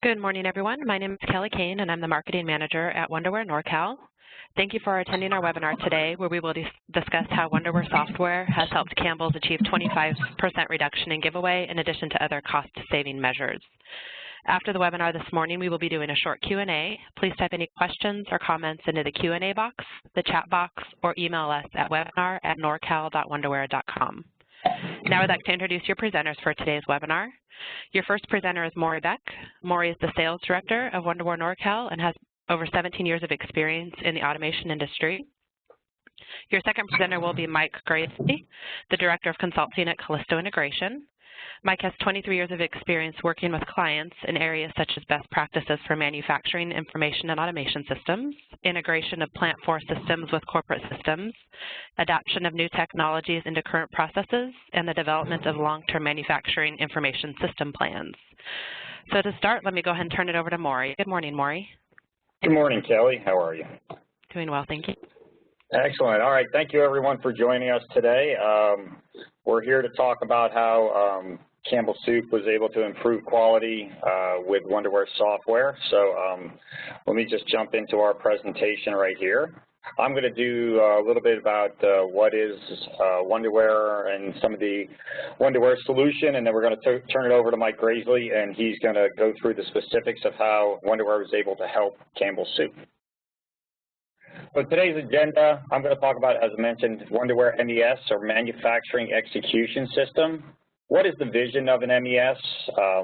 Good morning, everyone. My name is Kelly Kane, and I'm the Marketing Manager at Wonderware NorCal. Thank you for attending our webinar today, where we will discuss how Wonderware software has helped Campbell's achieve 25% reduction in giveaway, in addition to other cost-saving measures. After the webinar this morning, we will be doing a short Q&A. Please type any questions or comments into the Q&A box, the chat box, or email us at webinar@norcal.wonderware.com. Now I'd like to introduce your presenters for today's webinar. Your first presenter is Maury Beck. Maury is the Sales Director of Wonderware NorCal and has over 17 years of experience in the automation industry. Your second presenter will be Mike Gracie, the Director of Consulting at Kalisto Integration. Mike has 23 years of experience working with clients in areas such as best practices for manufacturing information and automation systems, integration of plant floor systems with corporate systems, adoption of new technologies into current processes, and the development of long-term manufacturing information system plans. So to start, let me go ahead and turn it over to Maury. Good morning, Maury. Good morning, Kelly. How are you? Doing well, thank you. Excellent. All right. Thank you, everyone, for joining us today. We're here to talk about how Campbell Soup was able to improve quality with Wonderware software. So let me just jump into our presentation right here. I'm going to do a little bit about what is Wonderware and some of the Wonderware solution, and then we're going to turn it over to Mike Gracie, and he's going to go through the specifics of how Wonderware was able to help Campbell Soup. So today's agenda, I'm going to talk about, as I mentioned, Wonderware MES, or Manufacturing Execution System. What is the vision of an MES?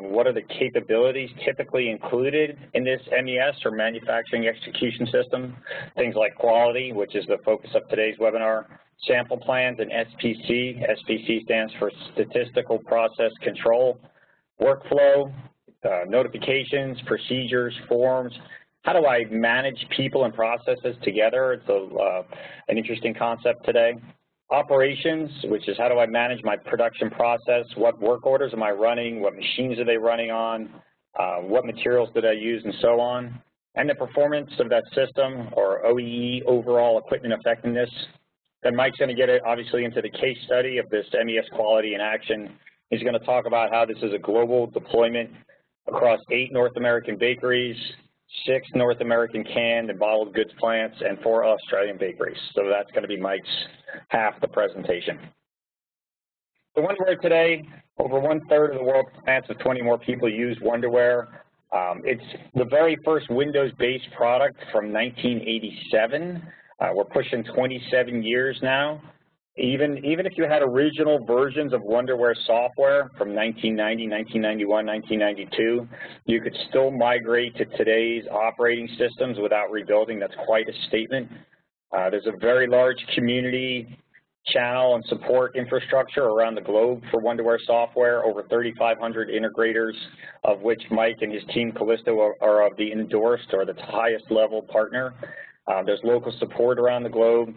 What are the capabilities typically included in this MES, or Manufacturing Execution System? Things like quality, which is the focus of today's webinar, sample plans, and SPC. SPC stands for Statistical Process Control, workflow, notifications, procedures, forms. How do I manage people and processes together? It's an interesting concept today. Operations, which is how do I manage my production process? What work orders am I running? What machines are they running on? What materials did I use, and so on. And the performance of that system, or OEE, overall equipment effectiveness. Then Mike's going to get it, obviously, into the case study of this MES quality in action. He's going to talk about how this is a global deployment across 8 North American bakeries, 6 North American canned and bottled goods plants, and 4 Australian bakeries. So that's going to be Mike's half the presentation. So Wonderware today, over 1/3 of the world's plants with 20 more people use Wonderware. It's the very first Windows-based product from 1987. We're pushing 27 years now. Even if you had original versions of Wonderware software from 1990, 1991, 1992, you could still migrate to today's operating systems without rebuilding. That's quite a statement. There's a very large community channel and support infrastructure around the globe for Wonderware software, over 3,500 integrators, of which Mike and his team, Kalisto, are of the endorsed or the highest level partner. There's local support around the globe.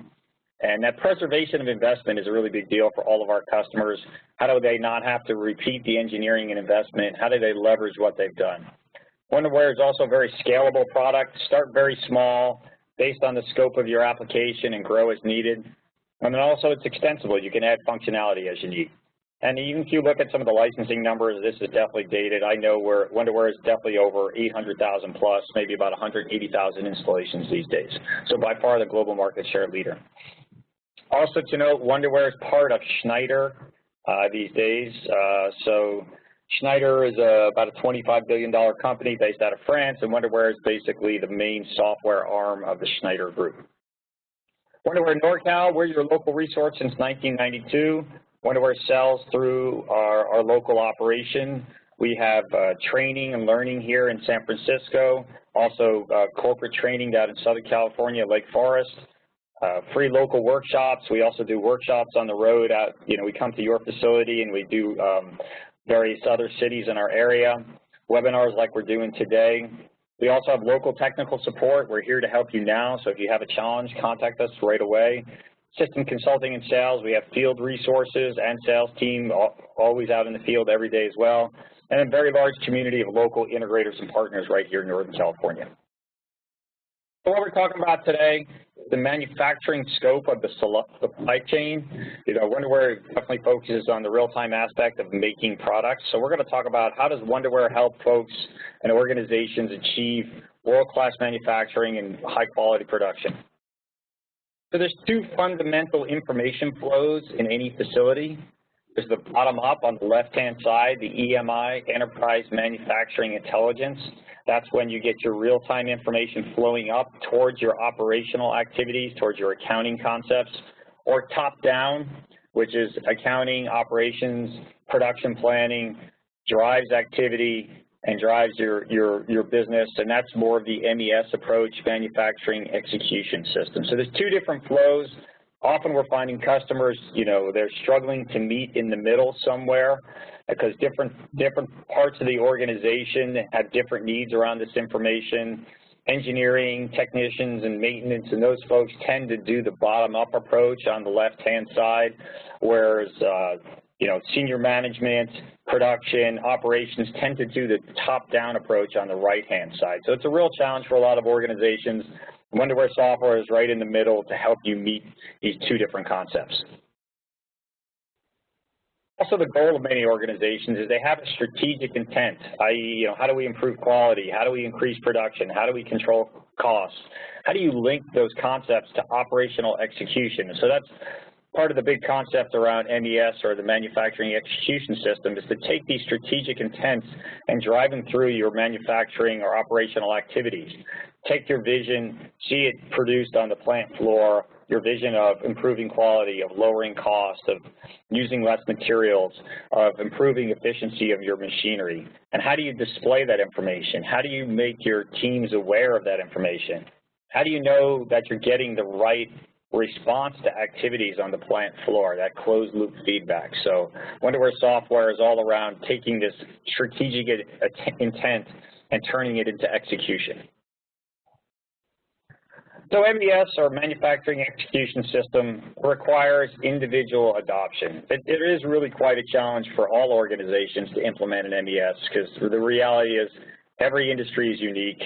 And that preservation of investment is a really big deal for all of our customers. How do they not have to repeat the engineering and investment? How do they leverage what they've done? Wonderware is also a very scalable product. Start very small, based on the scope of your application, and grow as needed. And then also it's extensible. You can add functionality as you need. And even if you look at some of the licensing numbers, this is definitely dated. I know Wonderware is definitely over 800,000 plus, maybe about 180,000 installations these days. So by far the global market share leader. Also to note, Wonderware is part of Schneider these days. So Schneider is about a $25 billion company based out of France, and Wonderware is basically the main software arm of the Schneider group. Wonderware NorCal, we're your local resource since 1992. Wonderware sells through our local operation. We have training and learning here in San Francisco, also corporate training down in Southern California, Lake Forest. Free local workshops. We also do workshops on the road. We come to your facility, and we do various other cities in our area. Webinars like we're doing today. We also have local technical support. We're here to help you now, so if you have a challenge, contact us right away. System consulting and sales. We have field resources and sales team always out in the field every day as well. And a very large community of local integrators and partners right here in Northern California. So what we're talking about today, the manufacturing scope of the supply chain. Wonderware definitely focuses on the real-time aspect of making products. So we're going to talk about how does Wonderware help folks and organizations achieve world-class manufacturing and high-quality production. So there's two fundamental information flows in any facility. There's the bottom up on the left-hand side, the EMI, Enterprise Manufacturing Intelligence. That's when you get your real-time information flowing up towards your operational activities, towards your accounting concepts, or top-down, which is accounting, operations, production planning, drives activity, and drives your business, and that's more of the MES approach, manufacturing execution system. So there's two different flows. Often we're finding customers, they're struggling to meet in the middle somewhere because different parts of the organization have different needs around this information. Engineering, technicians, and maintenance, and those folks tend to do the bottom-up approach on the left-hand side, whereas senior management, production, operations tend to do the top-down approach on the right-hand side. So it's a real challenge for a lot of organizations. Wonderware software is right in the middle to help you meet these two different concepts. Also, the goal of many organizations is they have a strategic intent, i.e., how do we improve quality? How do we increase production? How do we control costs? How do you link those concepts to operational execution? So that's part of the big concept around MES, or the manufacturing execution system, is to take these strategic intents and drive them through your manufacturing or operational activities. Take your vision, see it produced on the plant floor, your vision of improving quality, of lowering cost, of using less materials, of improving efficiency of your machinery. And how do you display that information? How do you make your teams aware of that information? How do you know that you're getting the right response to activities on the plant floor, that closed loop feedback? So Wonderware software is all around taking this strategic intent and turning it into execution. So MES, or Manufacturing Execution System, requires individual adoption. It is really quite a challenge for all organizations to implement an MES, because the reality is every industry is unique.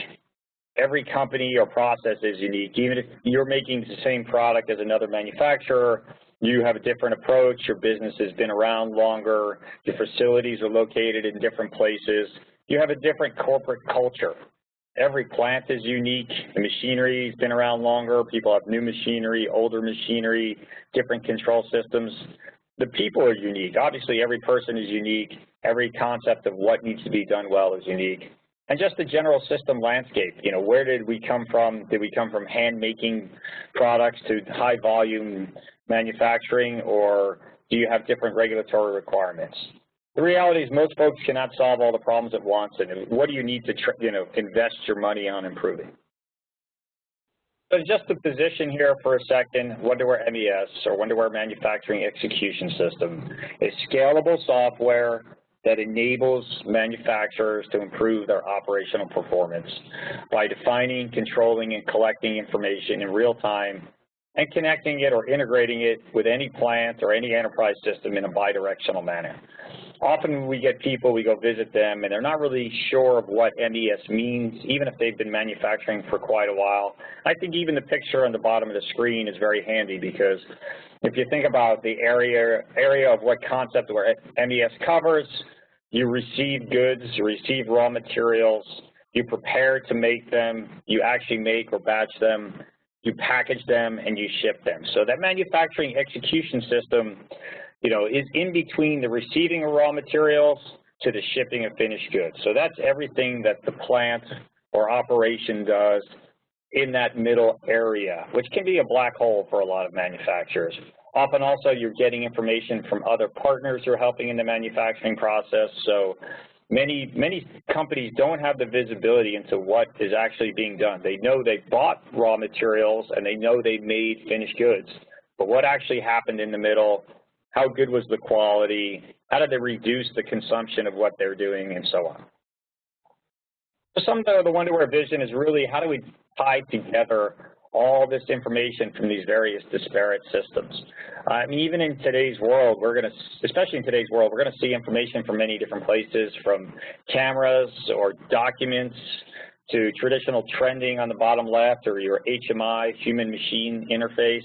Every company or process is unique. Even if you're making the same product as another manufacturer, you have a different approach, your business has been around longer, your facilities are located in different places, you have a different corporate culture. Every plant is unique, the machinery has been around longer, people have new machinery, older machinery, different control systems. The people are unique. Obviously, every person is unique, every concept of what needs to be done well is unique. And just the general system landscape, where did we come from? Did we come from hand-making products to high-volume manufacturing, or do you have different regulatory requirements? The reality is most folks cannot solve all the problems at once, and what do you need to invest your money on improving? So just to position here for a second, Wonderware MES, or Wonderware Manufacturing Execution System, is scalable software that enables manufacturers to improve their operational performance by defining, controlling, and collecting information in real time and connecting it or integrating it with any plant or any enterprise system in a bidirectional manner. Often when we get people, we go visit them, and they're not really sure of what MES means, even if they've been manufacturing for quite a while. I think even the picture on the bottom of the screen is very handy, because if you think about the area of what concept where MES covers, you receive goods, you receive raw materials, you prepare to make them, you actually make or batch them, you package them, and you ship them. So that manufacturing execution system, is in between the receiving of raw materials to the shipping of finished goods. So that's everything that the plant or operation does in that middle area, which can be a black hole for a lot of manufacturers. Often also you're getting information from other partners who are helping in the manufacturing process. So many companies don't have the visibility into what is actually being done. They know they bought raw materials and they know they made finished goods, but what actually happened in the middle, how good was the quality, how did they reduce the consumption of what they're doing, and so on. So some of the Wonderware vision is really how do we tie together all this information from these various disparate systems. I mean, even in today's world, especially in today's world, we're going to see information from many different places, from cameras or documents to traditional trending on the bottom left, or your HMI, human-machine interface,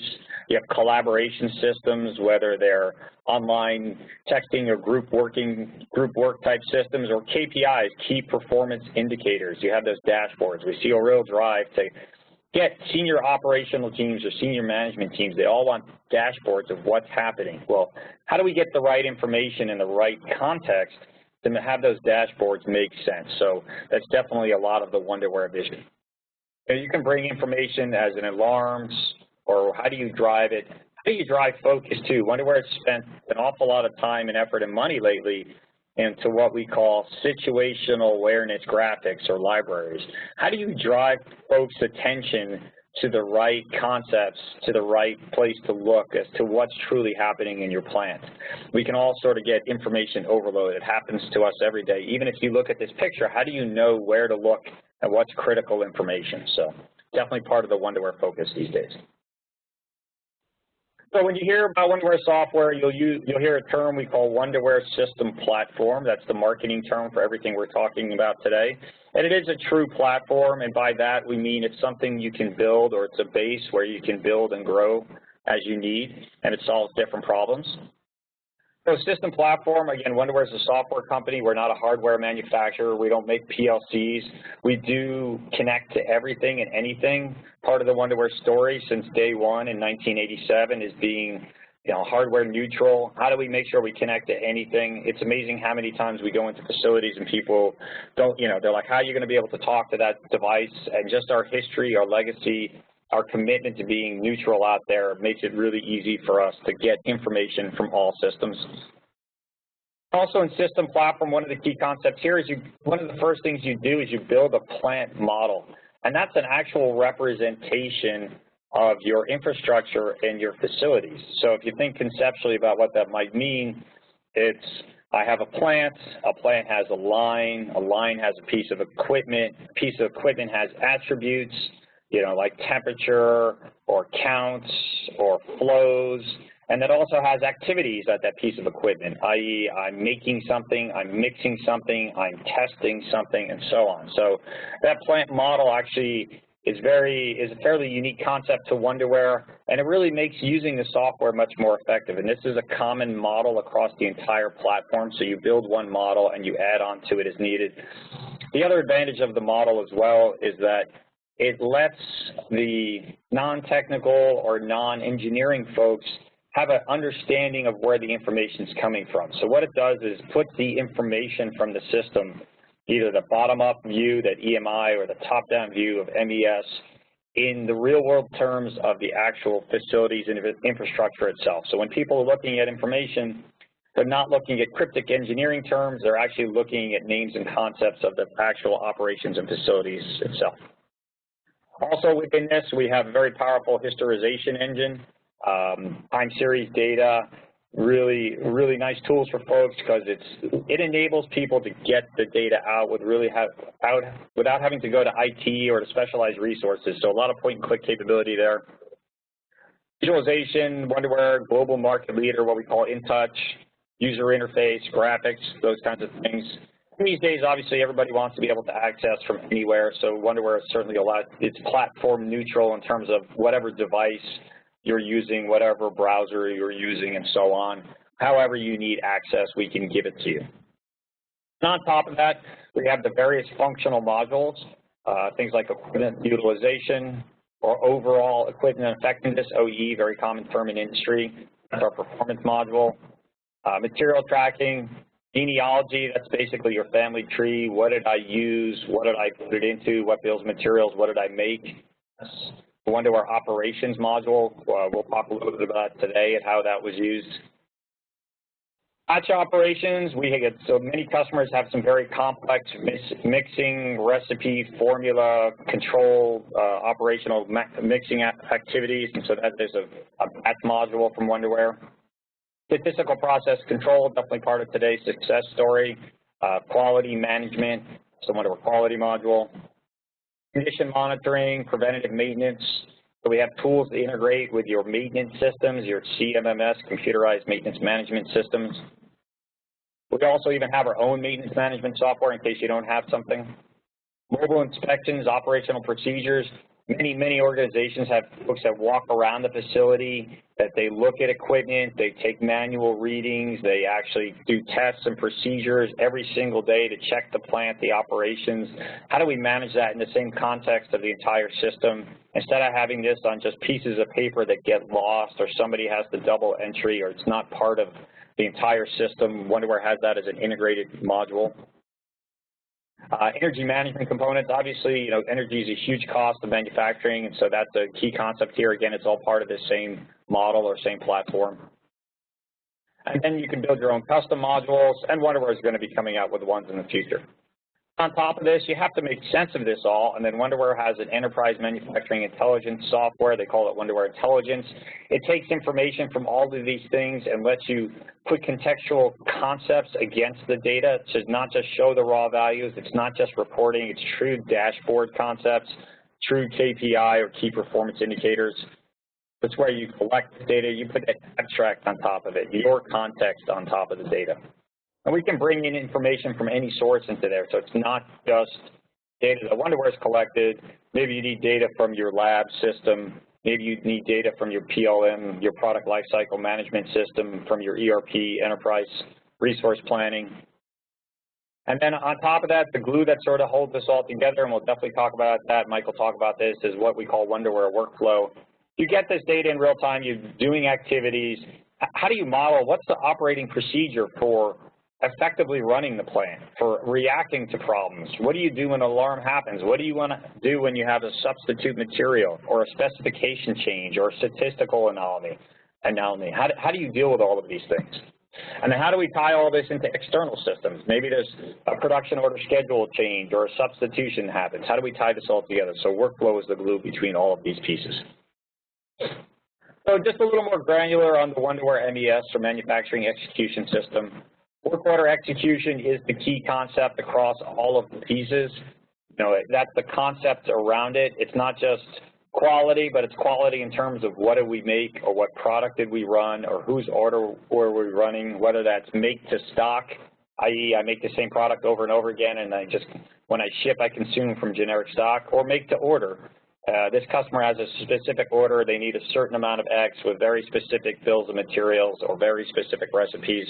You have collaboration systems, whether they're online texting or group work type systems, or KPIs, key performance indicators. You have those dashboards. We see a real drive to get senior operational teams or senior management teams. They all want dashboards of what's happening. Well, how do we get the right information in the right context to have those dashboards make sense? So that's definitely a lot of the Wonderware vision. And you can bring information as an alarms, or how do you drive it? How do you drive focus too? Wonderware has spent an awful lot of time and effort and money lately into what we call situational awareness graphics or libraries. How do you drive folks' attention to the right concepts, to the right place to look as to what's truly happening in your plant? We can all sort of get information overload. It happens to us every day. Even if you look at this picture, how do you know where to look and what's critical information? So definitely part of the Wonderware focus these days. So when you hear about Wonderware software, you'll hear a term we call Wonderware System Platform. That's the marketing term for everything we're talking about today. And it is a true platform, and by that we mean it's something you can build, or it's a base where you can build and grow as you need, and it solves different problems. So system platform, again, Wonderware is a software company. We're not a hardware manufacturer. We don't make PLCs. We do connect to everything and anything. Part of the Wonderware story since day one in 1987 is being, hardware neutral. How do we make sure we connect to anything? It's amazing how many times we go into facilities and people don't, they're like, how are you going to be able to talk to that device? And just our history, our legacy, our commitment to being neutral out there makes it really easy for us to get information from all systems. Also in system platform, one of the key concepts here is one of the first things you do is you build a plant model. And that's an actual representation of your infrastructure and your facilities. So if you think conceptually about what that might mean, I have a plant has a line has a piece of equipment has attributes, like temperature or counts or flows, and that also has activities at that piece of equipment, i.e. I'm making something, I'm mixing something, I'm testing something, and so on. So that plant model actually is a fairly unique concept to Wonderware, and it really makes using the software much more effective. And this is a common model across the entire platform, so you build one model and you add on to it as needed. The other advantage of the model as well is that it lets the non-technical or non-engineering folks have an understanding of where the information is coming from. So what it does is put the information from the system, either the bottom-up view, that EMI, or the top-down view of MES, in the real-world terms of the actual facilities and infrastructure itself. So when people are looking at information, they're not looking at cryptic engineering terms, they're actually looking at names and concepts of the actual operations and facilities itself. Also within this, we have a very powerful historization engine, time series data, really nice tools for folks because it enables people to get the data out without having to go to IT or to specialized resources. So a lot of point-and-click capability there. Visualization, Wonderware, global market leader, what we call InTouch, user interface, graphics, those kinds of things. These days, obviously, everybody wants to be able to access from anywhere, so Wonderware is certainly it's platform neutral in terms of whatever device you're using, whatever browser you're using, and so on. However you need access, we can give it to you. And on top of that, we have the various functional modules, things like equipment utilization or overall equipment effectiveness, OE, very common term in industry. That's our performance module. Material tracking, genealogy, that's basically your family tree. What did I use? What did I put it into? What bills of materials? What did I make? That's the Wonderware operations module. We'll talk a little bit about today and how that was used. Batch operations, so many customers have some very complex mixing, recipe, formula, control, operational mixing activities, and so there's a batch module from Wonderware. Statistical process control, definitely part of today's success story. Quality management, so Wonderware quality module. Condition monitoring, preventative maintenance. So we have tools to integrate with your maintenance systems, your CMMS, computerized maintenance management systems. We also even have our own maintenance management software in case you don't have something. Mobile inspections, operational procedures. Many organizations have folks that walk around the facility, that they look at equipment, they take manual readings, they actually do tests and procedures every single day to check the plant, the operations. How do we manage that in the same context of the entire system? Instead of having this on just pieces of paper that get lost, or somebody has the double entry, or it's not part of the entire system, Wonderware has that as an integrated module. Energy management components, obviously, energy is a huge cost of manufacturing, and so that's a key concept here. Again, it's all part of the same model or same platform. And then you can build your own custom modules, and Wonderware is going to be coming out with ones in the future. On top of this, you have to make sense of this all, and then Wonderware has an enterprise manufacturing intelligence software. They call it Wonderware Intelligence. It takes information from all of these things and lets you put contextual concepts against the data to not just show the raw values. It's not just reporting. It's true dashboard concepts, true KPI or key performance indicators. That's where you collect the data. You put an abstract on top of it, your context on top of the data. And we can bring in information from any source into there, so it's not just data that Wonderware's collected. Maybe you need data from your lab system. Maybe you need data from your PLM, your product lifecycle management system, from your ERP, enterprise resource planning. And then on top of that, the glue that sort of holds this all together, and we'll definitely talk about that, Mike will talk about this, is what we call Wonderware workflow. You get this data in real time, you're doing activities. How do you model, what's the operating procedure for effectively running the plant, for reacting to problems? What do you do when an alarm happens? What do you want to do when you have a substitute material or a specification change or a statistical anomaly? How do you deal with all of these things? And then how do we tie all this into external systems? Maybe there's a production order schedule change or a substitution happens. How do we tie this all together? So workflow is the glue between all of these pieces. So just a little more granular on the Wonderware MES, or Manufacturing Execution System. Work order execution is the key concept across all of the pieces. That's the concept around it. It's not just quality, but it's quality in terms of what did we make, or what product did we run, or whose order were we running, whether that's make to stock, i.e. I make the same product over and over again, and when I ship, I consume from generic stock, or make to order. This customer has a specific order. They need a certain amount of X with very specific bills of materials or very specific recipes.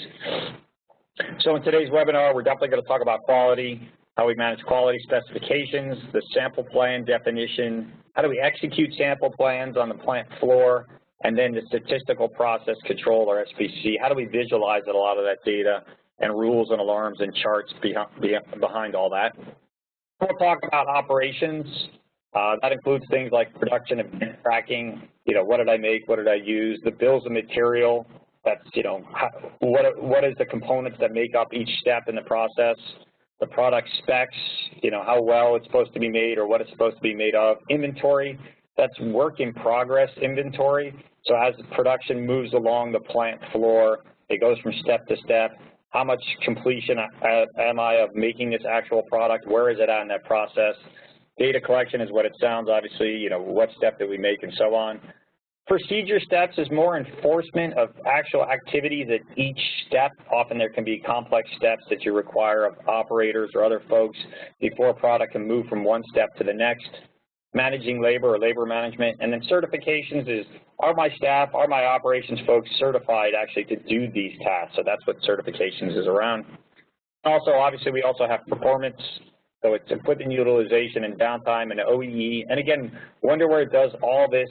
So in today's webinar, we're definitely going to talk about quality, how we manage quality specifications, the sample plan definition, how do we execute sample plans on the plant floor, and then the statistical process control, or SPC. How do we visualize a lot of that data and rules and alarms and charts behind all that? We'll talk about operations. That includes things like production and tracking. What did I make? What did I use? The bills of material. That's, what is the components that make up each step in the process? The product specs, how well it's supposed to be made or what it's supposed to be made of. Inventory, that's work in progress inventory. So as production moves along the plant floor, it goes from step to step. How much completion am I of making this actual product? Where is it at in that process? Data collection is what it sounds, obviously, what step did we make and so on. Procedure steps is more enforcement of actual activities at each step. Often there can be complex steps that you require of operators or other folks before a product can move from one step to the next. Managing labor or labor management. And then certifications is, are my staff, are my operations folks certified actually to do these tasks? So that's what certifications is around. Also, obviously, we also have performance. So it's equipment utilization and downtime and OEE. And again, Wonderware does all this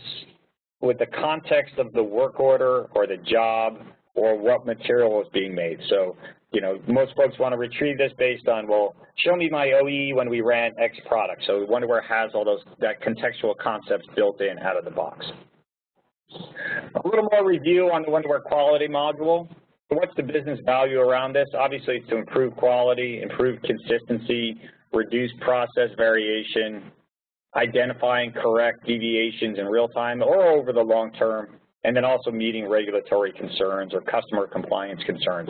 with the context of the work order or the job or what material is being made. So, most folks want to retrieve this based on, well, show me my OEE when we ran X product. So Wonderware has all that contextual concepts built in out of the box. A little more review on the Wonderware quality module. So what's the business value around this? Obviously, it's to improve quality, improve consistency, reduce process variation, identifying correct deviations in real time or over the long term, and then also meeting regulatory concerns or customer compliance concerns.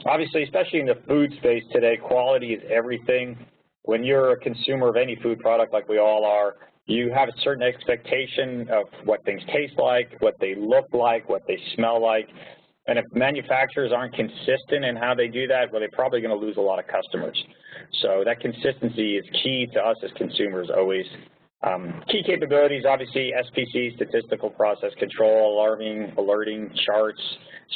Obviously, especially in the food space today, quality is everything. When you're a consumer of any food product like we all are, you have a certain expectation of what things taste like, what they look like, what they smell like. And if manufacturers aren't consistent in how they do that, well, they're probably going to lose a lot of customers. So that consistency is key to us as consumers always. Key capabilities, obviously, SPC, statistical process control, alerting, charts,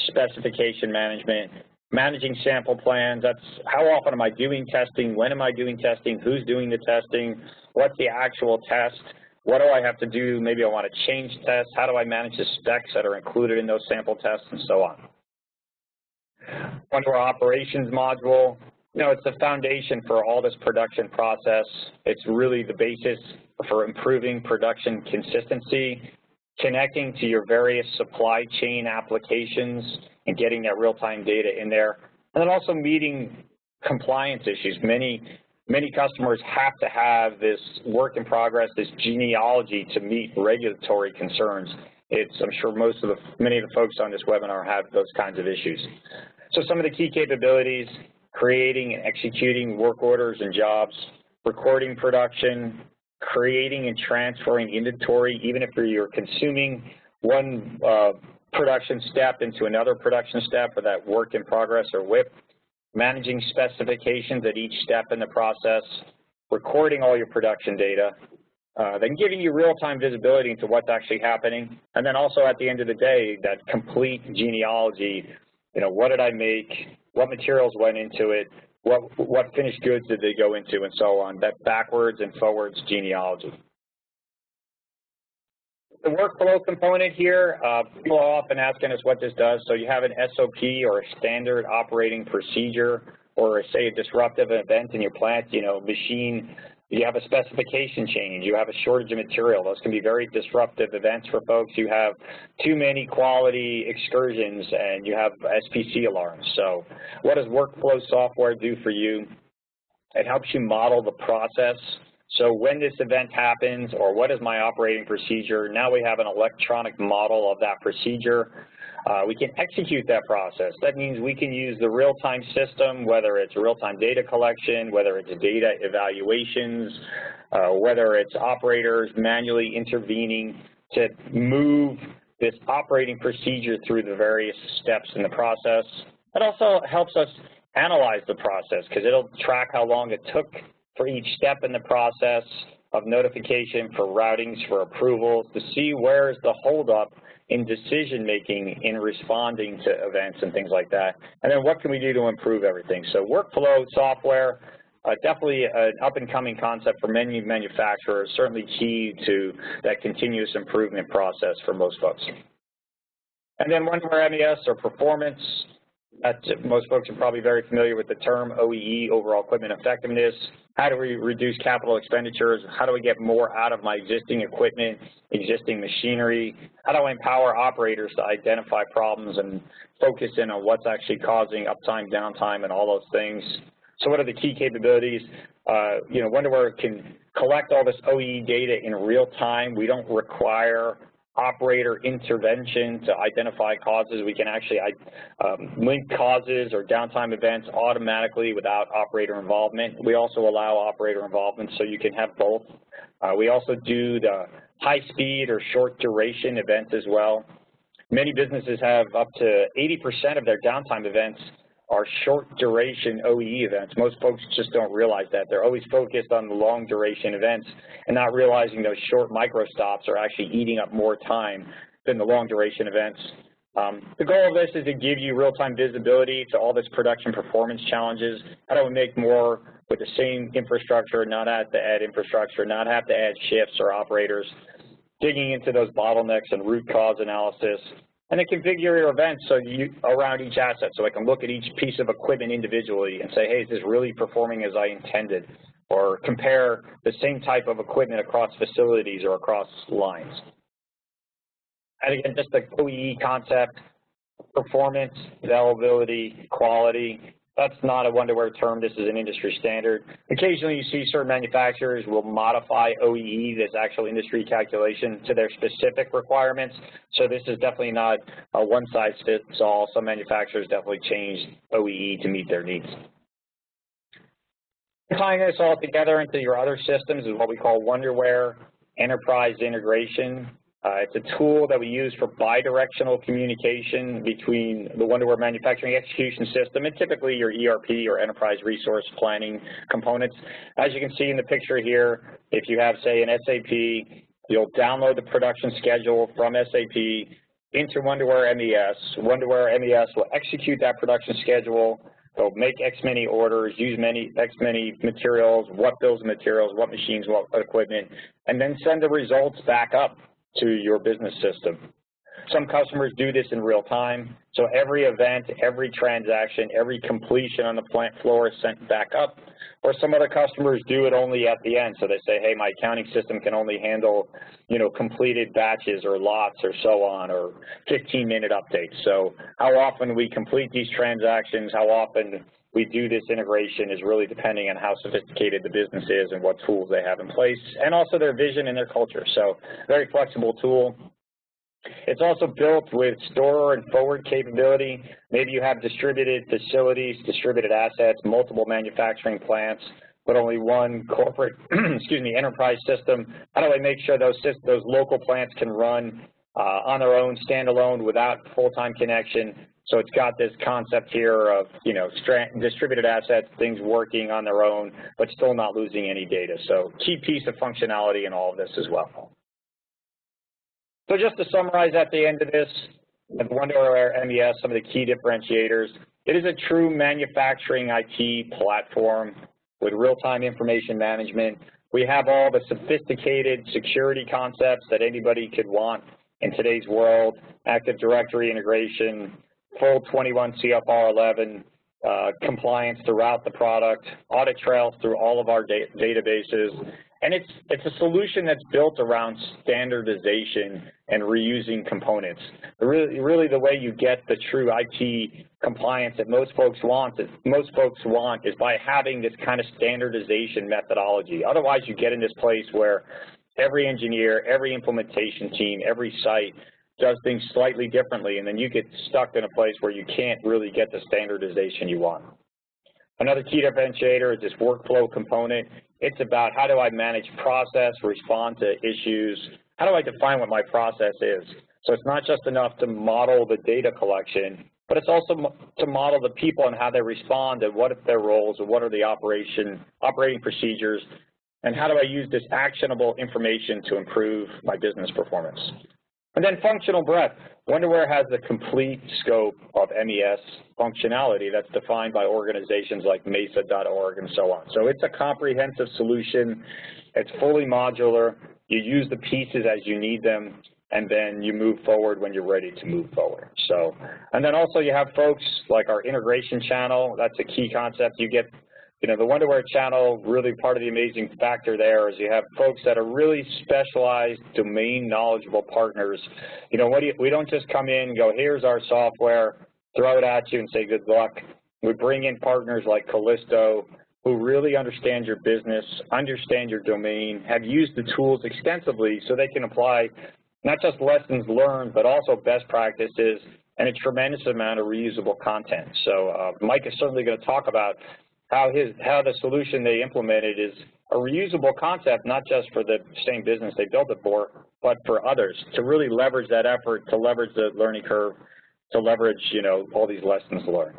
specification management, managing sample plans. That's how often am I doing testing, when am I doing testing, who's doing the testing, what's the actual test, what do I have to do, maybe I want to change tests, how do I manage the specs that are included in those sample tests, and so on. Onto our operations module. It's the foundation for all this production process. It's really the basis for improving production consistency, connecting to your various supply chain applications and getting that real-time data in there, and then also meeting compliance issues. Many customers have to have this work in progress, this genealogy to meet regulatory concerns. I'm sure many of the folks on this webinar have those kinds of issues. So some of the key capabilities: creating and executing work orders and jobs, recording production, creating and transferring inventory, even if you're consuming one production step into another production step for that work in progress or WIP, managing specifications at each step in the process, recording all your production data, then giving you real-time visibility into what's actually happening, and then also at the end of the day, that complete genealogy, what did I make, what materials went into it, what finished goods did they go into, and so on, that backwards and forwards genealogy. The workflow component here, people are often asking us what this does. So you have an SOP or a standard operating procedure, or say a disruptive event in your plant, machine, you have a specification change, you have a shortage of material. Those can be very disruptive events for folks. You have too many quality excursions and you have SPC alarms. So what does workflow software do for you? It helps you model the process. So when this event happens, or what is my operating procedure, now we have an electronic model of that procedure. We can execute that process. That means we can use the real-time system, whether it's real-time data collection, whether it's data evaluations, whether it's operators manually intervening to move this operating procedure through the various steps in the process. It also helps us analyze the process because it'll track how long it took for each step in the process of notification, for routings, for approvals, to see where is the holdup in decision-making in responding to events and things like that. And then what can we do to improve everything? So workflow software, definitely an up-and-coming concept for many manufacturers, certainly key to that continuous improvement process for most folks. And then Wonderware MES, or performance. Most folks are probably very familiar with the term OEE, overall equipment effectiveness. How do we reduce capital expenditures? How do we get more out of my existing equipment, existing machinery? How do I empower operators to identify problems and focus in on what's actually causing uptime, downtime, and all those things? So what are the key capabilities? Wonderware can collect all this OEE data in real time. We don't require operator intervention to identify causes. We can actually link causes or downtime events automatically without operator involvement. We also allow operator involvement, so you can have both. We also do the high speed or short duration events as well. Many businesses have up to 80% of their downtime events are short duration OEE events. Most folks just don't realize that. They're always focused on the long duration events and not realizing those short micro stops are actually eating up more time than the long duration events. The goal of this is to give you real-time visibility to all this production performance challenges. How do we make more with the same infrastructure, not have to add infrastructure, not have to add shifts or operators, digging into those bottlenecks and root cause analysis. And then configure your events around each asset, so I can look at each piece of equipment individually and say, hey, is this really performing as I intended? Or compare the same type of equipment across facilities or across lines. And again, just the OEE concept, performance, availability, quality. That's not a Wonderware term. This is an industry standard. Occasionally, you see certain manufacturers will modify OEE, this actual industry calculation, to their specific requirements. So this is definitely not a one-size-fits-all. Some manufacturers definitely change OEE to meet their needs. Tying this all together into your other systems is what we call Wonderware Enterprise Integration. It's a tool that we use for bidirectional communication between the Wonderware manufacturing execution system and typically your ERP or enterprise resource planning components. As you can see in the picture here, if you have, say, an SAP, you'll download the production schedule from SAP into Wonderware MES. Wonderware MES will execute that production schedule. They'll make X many orders, use X many materials, what bills of materials, what machines, what equipment, and then send the results back up to your business system. Some customers do this in real time, so every event, every transaction, every completion on the plant floor is sent back up, or some other customers do it only at the end, so they say, hey, my accounting system can only handle, completed batches or lots or so on, or 15-minute updates. So how often we complete these transactions, how often we do this integration is really depending on how sophisticated the business is and what tools they have in place, and also their vision and their culture. So very flexible tool. It's also built with store and forward capability. Maybe you have distributed facilities, distributed assets, multiple manufacturing plants, but only one corporate, enterprise system. How do I make sure those local plants can run on their own, standalone, without full-time connection? So it's got this concept here of, distributed assets, things working on their own, but still not losing any data. So key piece of functionality in all of this as well. So just to summarize at the end of this, with Wonderware MES, some of the key differentiators, it is a true manufacturing IT platform with real-time information management. We have all the sophisticated security concepts that anybody could want in today's world, Active Directory integration, full 21 CFR 11 compliance throughout the product, audit trails through all of our databases, and it's a solution that's built around standardization and reusing components. Really the way you get the true IT compliance that most folks want is by having this kind of standardization methodology. Otherwise, you get in this place where every engineer, every implementation team, every site does things slightly differently, and then you get stuck in a place where you can't really get the standardization you want. Another key differentiator is this workflow component. It's about how do I manage process, respond to issues, how do I define what my process is. So it's not just enough to model the data collection, but it's also to model the people and how they respond and what are their roles and what are the operating procedures, and how do I use this actionable information to improve my business performance. And then functional breadth. Wonderware has the complete scope of MES functionality that's defined by organizations like mesa.org and so on. So it's a comprehensive solution. It's fully modular. You use the pieces as you need them, and then you move forward when you're ready to move forward. So, and then also you have folks like our integration channel. That's a key concept. You get the Wonderware channel, really part of the amazing factor there is you have folks that are really specialized, domain knowledgeable partners. We don't just come in and go, here's our software, throw it at you and say good luck. We bring in partners like Kalisto who really understand your business, understand your domain, have used the tools extensively so they can apply not just lessons learned, but also best practices and a tremendous amount of reusable content. So Mike is certainly going to talk about how the solution they implemented is a reusable concept, not just for the same business they built it for, but for others, to really leverage that effort, to leverage the learning curve, to leverage, all these lessons learned.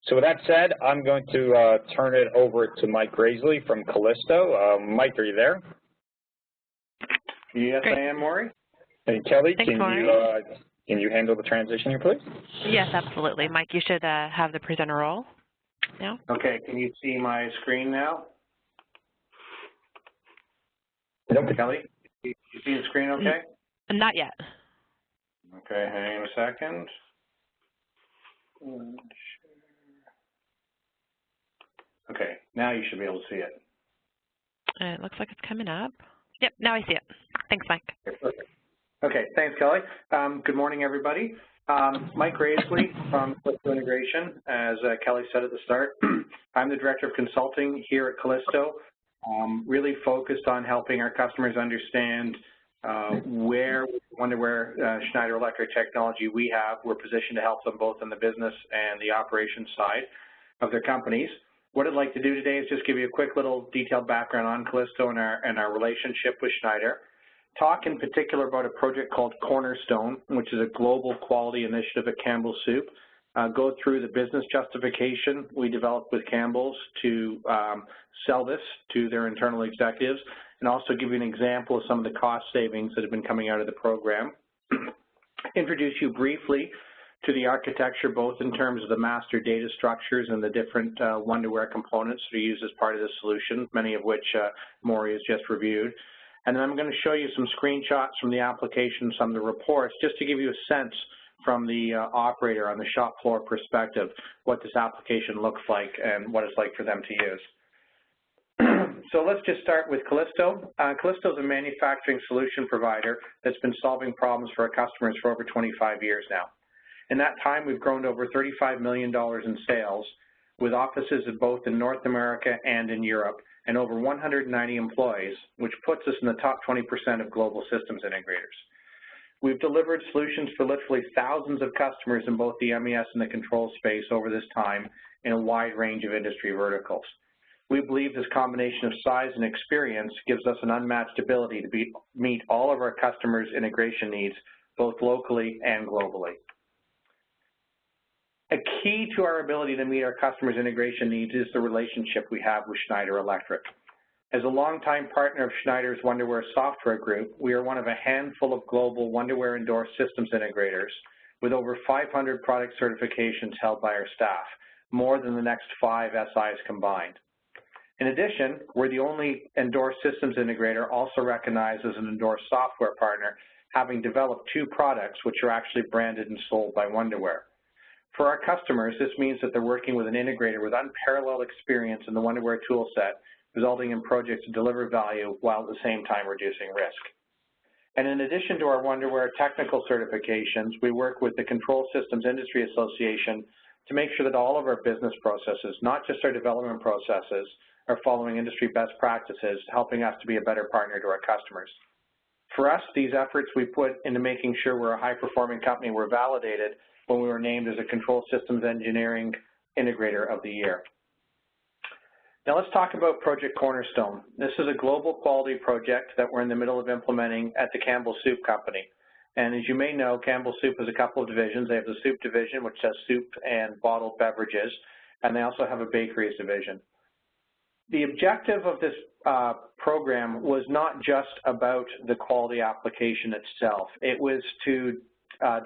So with that said, I'm going to turn it over to Mike Graisley from Kalisto. Mike, are you there? Yes, I am, Maury. And Kelly, Thanks, can you handle the transition here, please? Yes, absolutely. Mike, you should have the presenter role now. Okay, can you see my screen now? Nope. Kelly, you see the screen okay? Not yet. Okay, hang on a second. Okay, now you should be able to see it. It looks like it's coming up. Yep, now I see it. Thanks, Mike. Okay, thanks, Kelly. Good morning, everybody. Mike Graisley from Kalisto Integration, as Kelly said at the start. I'm the Director of Consulting here at Kalisto, really focused on helping our customers understand where Wonderware Schneider Electric technology we have. We're positioned to help them both on the business and the operations side of their companies. What I'd like to do today is just give you a quick little detailed background on Kalisto and our relationship with Schneider, talk in particular about a project called Cornerstone, which is a global quality initiative at Campbell Soup. Go through the business justification we developed with Campbell's to sell this to their internal executives, and also give you an example of some of the cost savings that have been coming out of the program. Introduce you briefly to the architecture, both in terms of the master data structures and the different Wonderware components that are used as part of this solution, many of which Maury has just reviewed. And then I'm going to show you some screenshots from the application, some of the reports, just to give you a sense from the operator on the shop floor perspective, what this application looks like and what it's like for them to use. So let's just start with Kalisto. Kalisto is a manufacturing solution provider that's been solving problems for our customers for over 25 years now. In that time, we've grown to over $35 million in sales, with offices both in North America and in Europe, and over 190 employees, which puts us in the top 20% of global systems integrators. We've delivered solutions for literally thousands of customers in both the MES and the control space over this time in a wide range of industry verticals. We believe this combination of size and experience gives us an unmatched ability to meet all of our customers' integration needs, both locally and globally. A key to our ability to meet our customers' integration needs is the relationship we have with Schneider Electric. As a longtime partner of Schneider's Wonderware software group, we are one of a handful of global Wonderware endorsed systems integrators with over 500 product certifications held by our staff, more than the next 5 SIs combined. In addition, we're the only endorsed systems integrator also recognized as an endorsed software partner, having developed 2 products which are actually branded and sold by Wonderware. For our customers, this means that they're working with an integrator with unparalleled experience in the Wonderware toolset, resulting in projects to deliver value while at the same time reducing risk. And in addition to our Wonderware technical certifications, we work with the Control Systems Industry Association to make sure that all of our business processes, not just our development processes, are following industry best practices, helping us to be a better partner to our customers. For us, these efforts we put into making sure we're a high-performing company were validated when we were named as a Control Systems Engineering Integrator of the Year. Now let's talk about Project Cornerstone. This is a global quality project that we're in the middle of implementing at the Campbell Soup Company. And as you may know, Campbell Soup has a couple of divisions. They have the soup division, which does soup and bottled beverages, and they also have a bakeries division. The objective of this program was not just about the quality application itself. It was to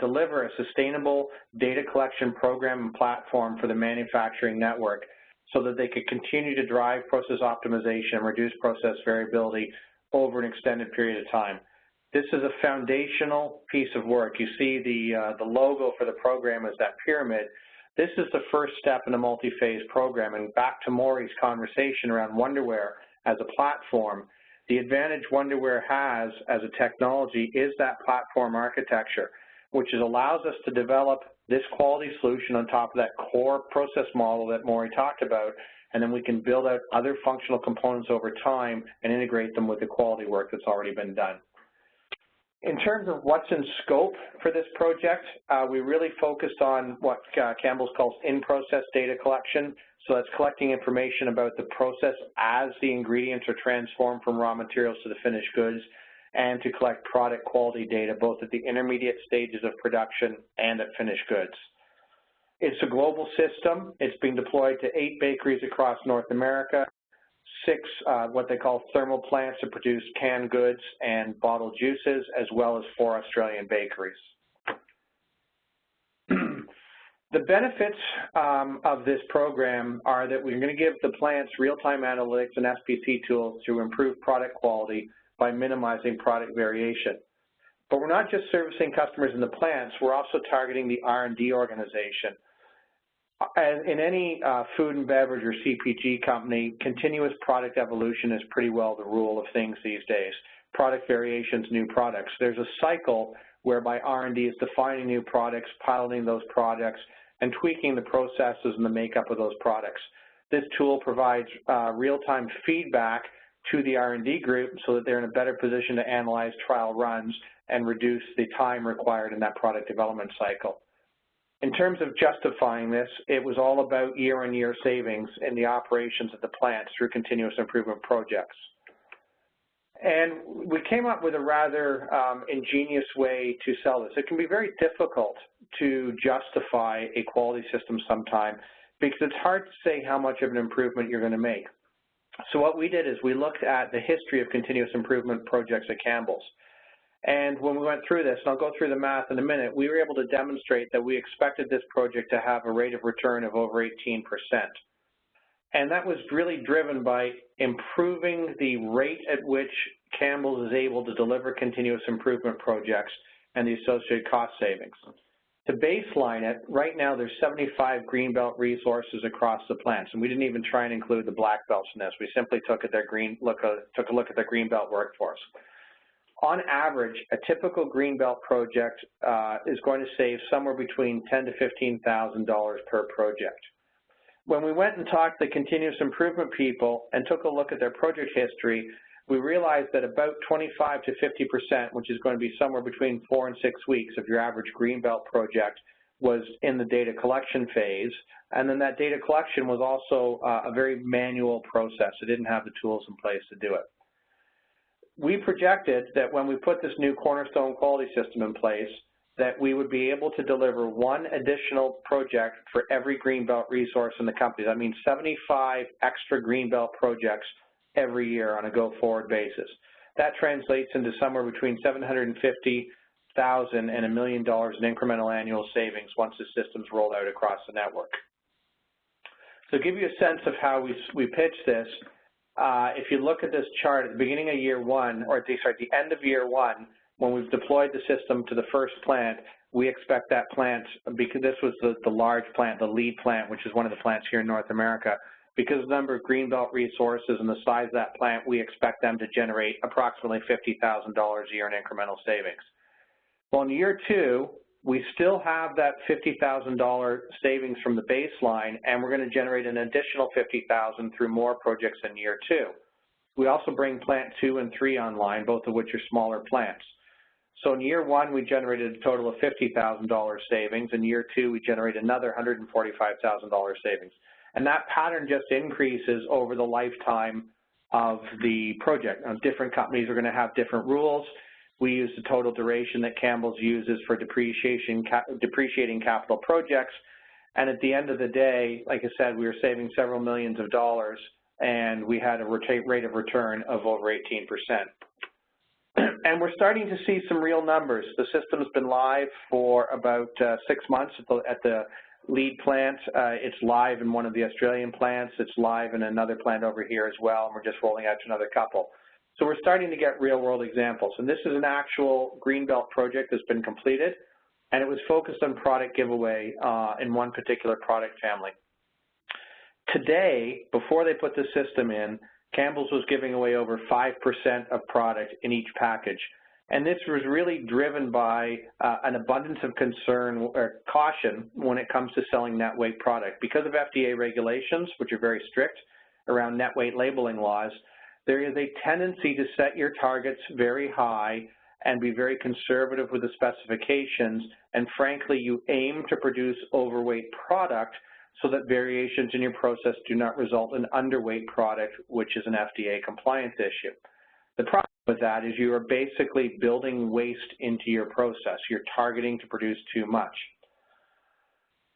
deliver a sustainable data collection program and platform for the manufacturing network so that they could continue to drive process optimization and reduce process variability over an extended period of time. This is a foundational piece of work. You see the logo for the program is that pyramid. This is the first step in a multi-phase program, and back to Maury's conversation around Wonderware as a platform, the advantage Wonderware has as a technology is that platform architecture, which allows us to develop this quality solution on top of that core process model that Maury talked about, and then we can build out other functional components over time and integrate them with the quality work that's already been done. In terms of what's in scope for this project, we really focused on what Campbell's calls in-process data collection. So that's collecting information about the process as the ingredients are transformed from raw materials to the finished goods, and to collect product quality data both at the intermediate stages of production and at finished goods. It's a global system. It's being deployed to 8 bakeries across North America, 6 what they call thermal plants to produce canned goods and bottled juices, as well as 4 Australian bakeries. The benefits of this program are that we're going to give the plants real-time analytics and SPC tools to improve product quality by minimizing product variation. But we're not just servicing customers in the plants, we're also targeting the R&D organization. In any food and beverage or CPG company, continuous product evolution is pretty well the rule of things these days. Product variations, new products. There's a cycle whereby R&D is defining new products, piloting those products, and tweaking the processes and the makeup of those products. This tool provides real-time feedback to the R&D group so that they're in a better position to analyze trial runs and reduce the time required in that product development cycle. In terms of justifying this, it was all about year-on-year savings in the operations of the plants through continuous improvement projects. And we came up with a rather ingenious way to sell this. It can be very difficult to justify a quality system sometime because it's hard to say how much of an improvement you're going to make. So what we did is we looked at the history of continuous improvement projects at Campbell's. And when we went through this, and I'll go through the math in a minute, we were able to demonstrate that we expected this project to have a rate of return of over 18%. And that was really driven by improving the rate at which Campbell's is able to deliver continuous improvement projects and the associated cost savings. To baseline it, right now there's 75 greenbelt resources across the plants, and we didn't even try and include the black belts in this. We simply took a look at their greenbelt workforce. On average, a typical greenbelt project is going to save somewhere between $10,000 to $15,000 per project. When we went and talked to the continuous improvement people and took a look at their project history, we realized that about 25 to 50%, which is going to be somewhere between 4 and 6 weeks of your average greenbelt project, was in the data collection phase. And then that data collection was also a very manual process. It didn't have the tools in place to do it. We projected that when we put this new cornerstone quality system in place, that we would be able to deliver one additional project for every greenbelt resource in the company. That means 75 extra greenbelt projects every year on a go-forward basis. That translates into somewhere between $750,000 and $1 million in incremental annual savings once the system's rolled out across the network. So to give you a sense of how we pitch this, if you look at this chart at the beginning of year one, or at the end of year one, when we've deployed the system to the first plant, we expect that plant, because this was the large plant, the lead plant, which is one of the plants here in North America, because of the number of greenbelt resources and the size of that plant, we expect them to generate approximately $50,000 a year in incremental savings. Well, in year two, we still have that $50,000 savings from the baseline, and we're going to generate an additional $50,000 through more projects in year two. We also bring plant 2 and 3 online, both of which are smaller plants. So in year one, we generated a total of $50,000 savings. In year two, we generate another $145,000 savings. And that pattern just increases over the lifetime of the project. Now, different companies are going to have different rules. We use the total duration that Campbell's uses for depreciating capital projects. And at the end of the day, like I said, we were saving several millions of dollars, and we had a rate of return of over 18%. And we're starting to see some real numbers. The system's been live for about 6 months at the lead plant. It's live in one of the Australian plants. It's live in another plant over here as well, and we're just rolling out to another couple. So we're starting to get real-world examples. And this is an actual greenbelt project that's been completed, and it was focused on product giveaway in one particular product family. Today, before they put the system in, Campbell's was giving away over 5% of product in each package. And this was really driven by an abundance of concern or caution when it comes to selling net weight product. Because of FDA regulations, which are very strict around net weight labeling laws, there is a tendency to set your targets very high and be very conservative with the specifications. And frankly, you aim to produce overweight product so that variations in your process do not result in underweight product, which is an FDA compliance issue. The problem with that is you are basically building waste into your process. You're targeting to produce too much.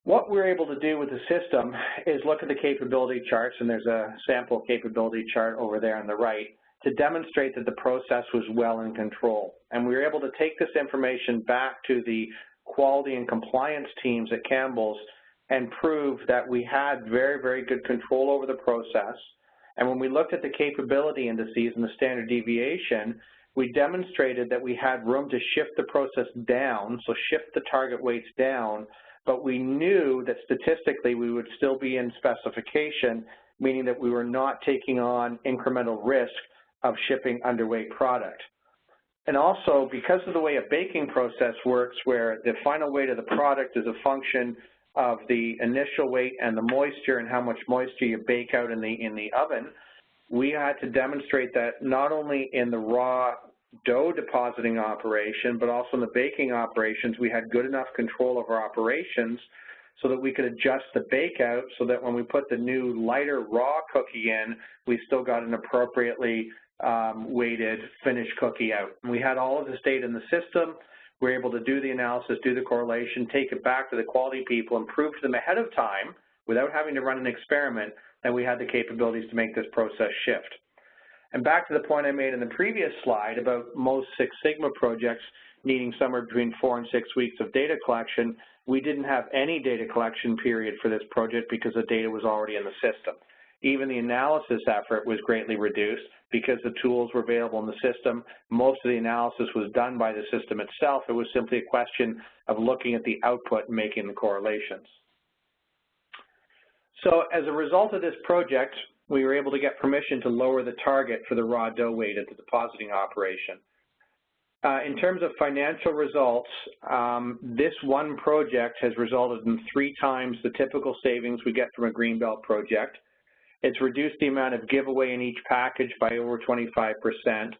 What we're able to do with the system is look at the capability charts, and there's a sample capability chart over there on the right, to demonstrate that the process was well in control. And we were able to take this information back to the quality and compliance teams at Campbell's and prove that we had very, very good control over the process. And when we looked at the capability indices and the standard deviation, we demonstrated that we had room to shift the process down, so shift the target weights down, but we knew that statistically we would still be in specification, meaning that we were not taking on incremental risk of shipping underweight product. And also, because of the way a baking process works, where the final weight of the product is a function of the initial weight and the moisture and how much moisture you bake out in the oven, we had to demonstrate that not only in the raw dough depositing operation, but also in the baking operations, we had good enough control of our operations so that we could adjust the bake out so that when we put the new lighter raw cookie in, we still got an appropriately weighted finished cookie out. And we had all of this data in the system. We were able to do the analysis, do the correlation, take it back to the quality people, and prove to them ahead of time, without having to run an experiment, that we had the capabilities to make this process shift. And back to the point I made in the previous slide about most Six Sigma projects needing somewhere between 4 and 6 weeks of data collection, we didn't have any data collection period for this project because the data was already in the system. Even the analysis effort was greatly reduced because the tools were available in the system. Most of the analysis was done by the system itself. It was simply a question of looking at the output and making the correlations. So as a result of this project, we were able to get permission to lower the target for the raw dough weight at the depositing operation. In terms of financial results, this one project has resulted in 3 times the typical savings we get from a Greenbelt project. It's reduced the amount of giveaway in each package by over 25%,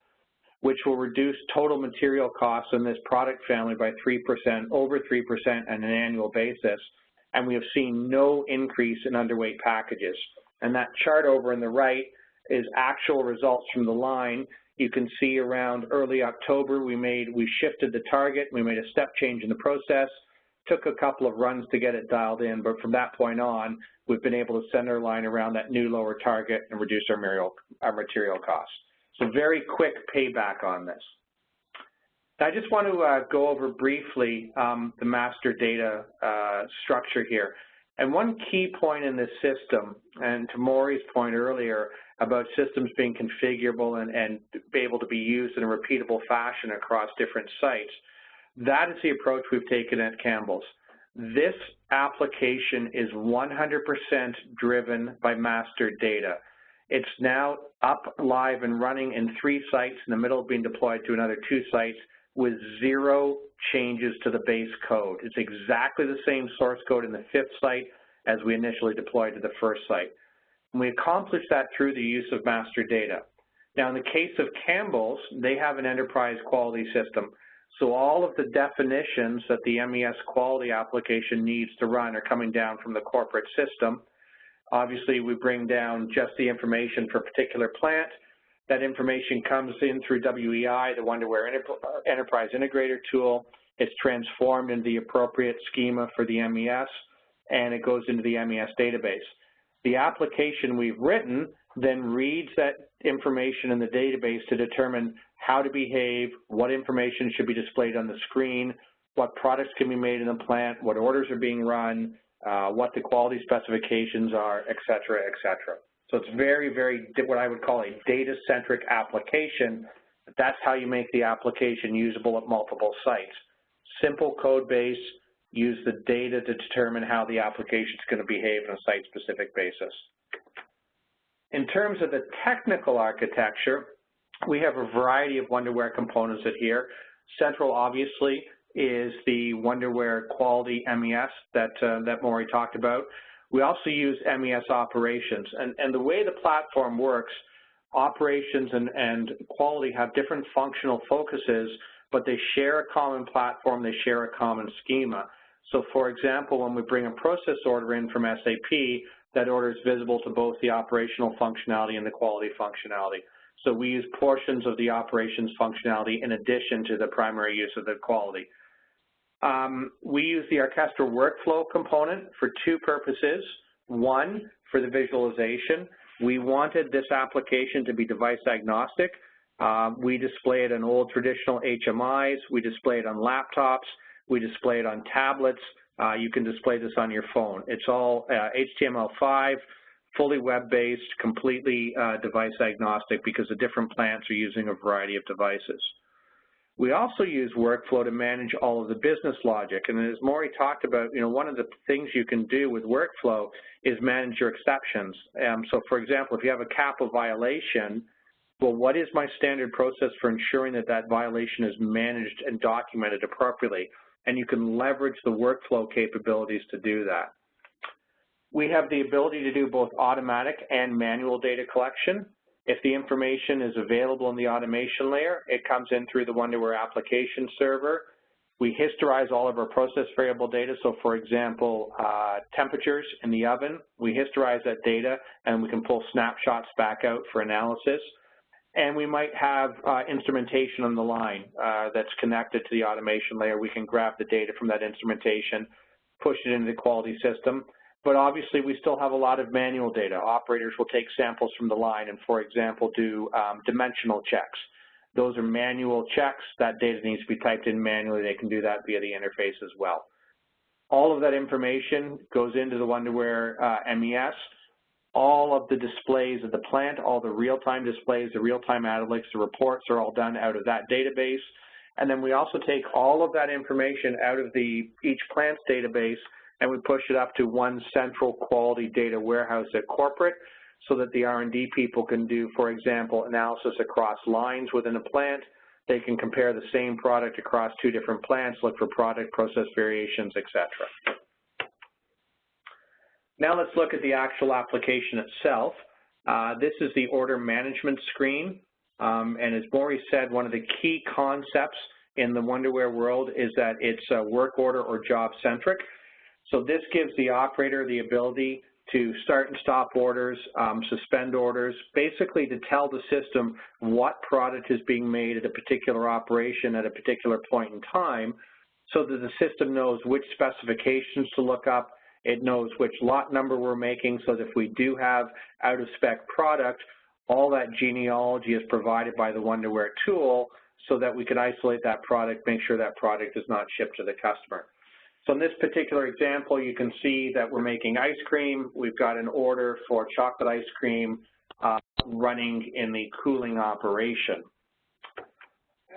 which will reduce total material costs in this product family by 3%, over 3% on an annual basis, and we have seen no increase in underweight packages. And that chart over on the right is actual results from the line. You can see around early October, we shifted the target, we made a step change in the process, took a couple of runs to get it dialed in, but from that point on, we've been able to center our line around that new lower target and reduce our material costs. So very quick payback on this. I just want to go over briefly the master data structure here. And one key point in this system, and to Maury's point earlier about systems being configurable and be able to be used in a repeatable fashion across different sites, that is the approach we've taken at Campbell's. This application is 100% driven by master data. It's now up, live, and running in 3 sites, in the middle of being deployed to another 2 sites with 0 changes to the base code. It's exactly the same source code in the 5th site as we initially deployed to the 1st site. And we accomplished that through the use of master data. Now, in the case of Campbell's, they have an enterprise quality system. So all of the definitions that the MES quality application needs to run are coming down from the corporate system. Obviously, we bring down just the information for a particular plant. That information comes in through WEI, the Wonderware Enterprise Integrator tool. It's transformed into the appropriate schema for the MES, and it goes into the MES database. The application we've written then reads that information in the database to determine how to behave, what information should be displayed on the screen, what products can be made in the plant, what orders are being run, what the quality specifications are, et cetera, et cetera. So it's very, very, what I would call a data-centric application. That's how you make the application usable at multiple sites. Simple code base, use the data to determine how the application is going to behave on a site-specific basis. In terms of the technical architecture, we have a variety of Wonderware components in here. Central, obviously, is the Wonderware Quality MES that Maury talked about. We also use MES operations. And the way the platform works, operations and quality have different functional focuses, but they share a common platform, they share a common schema. So for example, when we bring a process order in from SAP, that order is visible to both the operational functionality and the quality functionality. So we use portions of the operations functionality in addition to the primary use of the quality. We use the orchestral workflow component for 2 purposes. One, for the visualization. We wanted this application to be device agnostic. We display it on old traditional HMIs. We display it on laptops. We display it on tablets. You can display this on your phone. It's all HTML5, fully web-based, completely device agnostic because the different plants are using a variety of devices. We also use workflow to manage all of the business logic. And as Maury talked about, one of the things you can do with workflow is manage your exceptions. So for example, if you have a CAPA violation, well, what is my standard process for ensuring that that violation is managed and documented appropriately? And you can leverage the workflow capabilities to do that. We have the ability to do both automatic and manual data collection. If the information is available in the automation layer, it comes in through the Wonderware application server. We historize all of our process variable data. So for example, temperatures in the oven, we historize that data and we can pull snapshots back out for analysis. And we might have instrumentation on the line that's connected to the automation layer. We can grab the data from that instrumentation, push it into the quality system. But obviously, we still have a lot of manual data. Operators will take samples from the line and, for example, do dimensional checks. Those are manual checks. That data needs to be typed in manually. They can do that via the interface as well. All of that information goes into the Wonderware MES. All of the displays of the plant, all the real-time displays, the real-time analytics, the reports are all done out of that database. And then we also take all of that information out of each plant's database and we push it up to one central quality data warehouse at corporate so that the R&D people can do, for example, analysis across lines within a plant. They can compare the same product across 2 different plants, look for product process variations, etc. Now let's look at the actual application itself. This is the order management screen. And as Maury said, one of the key concepts in the Wonderware world is that it's work order or job centric. So this gives the operator the ability to start and stop orders, suspend orders, basically to tell the system what product is being made at a particular operation at a particular point in time so that the system knows which specifications to look up. It knows which lot number we're making so that if we do have out-of-spec product, all that genealogy is provided by the Wonderware tool so that we can isolate that product, make sure that product is not shipped to the customer. So in this particular example, you can see that we're making ice cream. We've got an order for chocolate ice cream running in the cooling operation.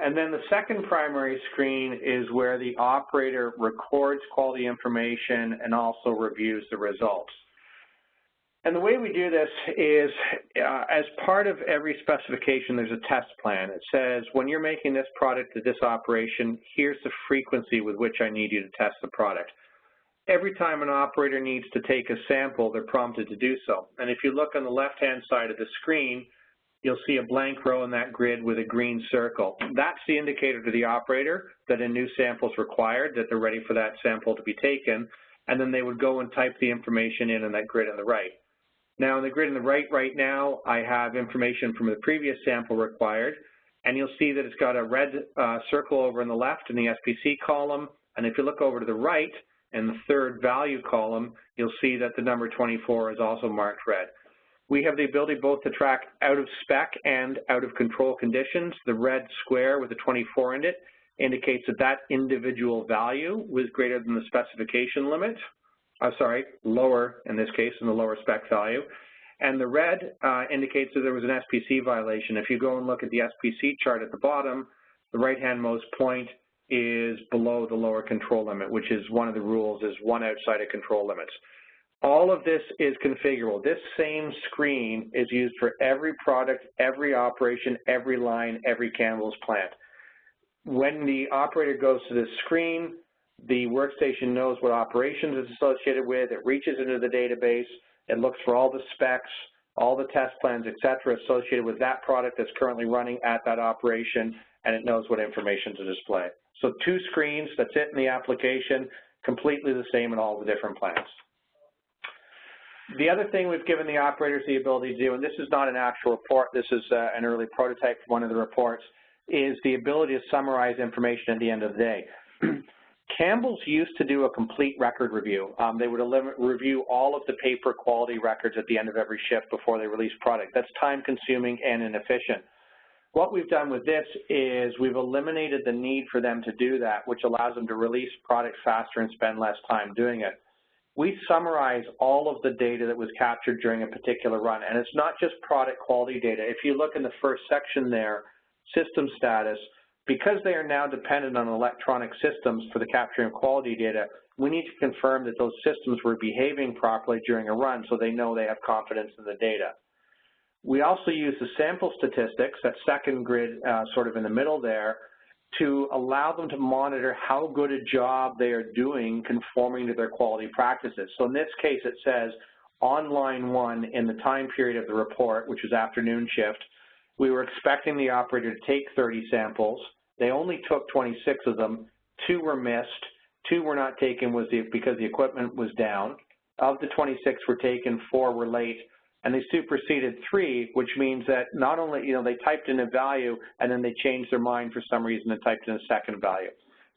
And then the second primary screen is where the operator records quality information and also reviews the results. And the way we do this is, as part of every specification, there's a test plan. It says, when you're making this product at this operation, here's the frequency with which I need you to test the product. Every time an operator needs to take a sample, they're prompted to do so. And if you look on the left-hand side of the screen, you'll see a blank row in that grid with a green circle. That's the indicator to the operator that a new sample is required, that they're ready for that sample to be taken, and then they would go and type the information in that grid on the right. Now, in the grid on the right now, I have information from the previous sample required, and you'll see that it's got a red circle over on the left in the SPC column, and if you look over to the right in the third value column, you'll see that the number 24 is also marked red. We have the ability both to track out of spec and out of control conditions. The red square with the 24 in it indicates that that individual value was greater than the specification limit. Lower in this case than the lower spec value. And the red indicates that there was an SPC violation. If you go and look at the SPC chart at the bottom, the right-handmost point is below the lower control limit, which is one of the rules, is one outside of control limits. All of this is configurable. This same screen is used for every product, every operation, every line, every Campbell's plant. When the operator goes to this screen, the workstation knows what operations it's associated with. It reaches into the database. It looks for all the specs, all the test plans, et cetera, associated with that product that's currently running at that operation, and it knows what information to display. So 2 screens, that's it in the application, completely the same in all the different plants. The other thing we've given the operators the ability to do, and this is not an actual report, this is an early prototype for one of the reports, is the ability to summarize information at the end of the day. Campbell's used to do a complete record review. They would review all of the paper quality records at the end of every shift before they release product. That's time-consuming and inefficient. What we've done with this is we've eliminated the need for them to do that, which allows them to release product faster and spend less time doing it. We summarize all of the data that was captured during a particular run, and it's not just product quality data. If you look in the first section there, system status, because they are now dependent on electronic systems for the capturing of quality data, we need to confirm that those systems were behaving properly during a run so they know they have confidence in the data. We also use the sample statistics, that second grid sort of in the middle there, to allow them to monitor how good a job they are doing conforming to their quality practices. So in this case, it says on line 1 in the time period of the report, which was afternoon shift, we were expecting the operator to take 30 samples. They only took 26 of them. 2 were missed, 2 were not taken because the equipment was down. Of the 26 were taken, 4 were late, and they superseded 3, which means that not only, they typed in a value and then they changed their mind for some reason and typed in a second value.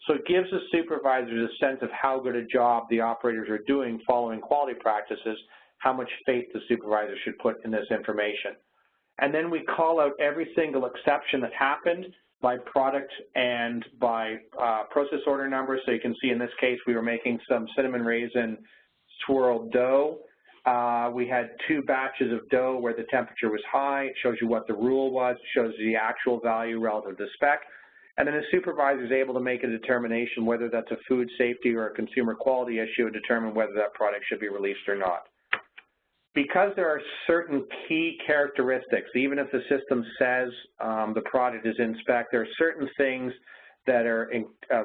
So it gives the supervisors a sense of how good a job the operators are doing following quality practices, how much faith the supervisor should put in this information. And then we call out every single exception that happened by product and by process order number. So you can see in this case we were making some cinnamon raisin swirled dough. We had 2 batches of dough where the temperature was high. It shows you what the rule was. It shows you the actual value relative to spec. And then the supervisor is able to make a determination whether that's a food safety or a consumer quality issue and determine whether that product should be released or not. Because there are certain key characteristics, even if the system says the product is in spec, there are certain things that are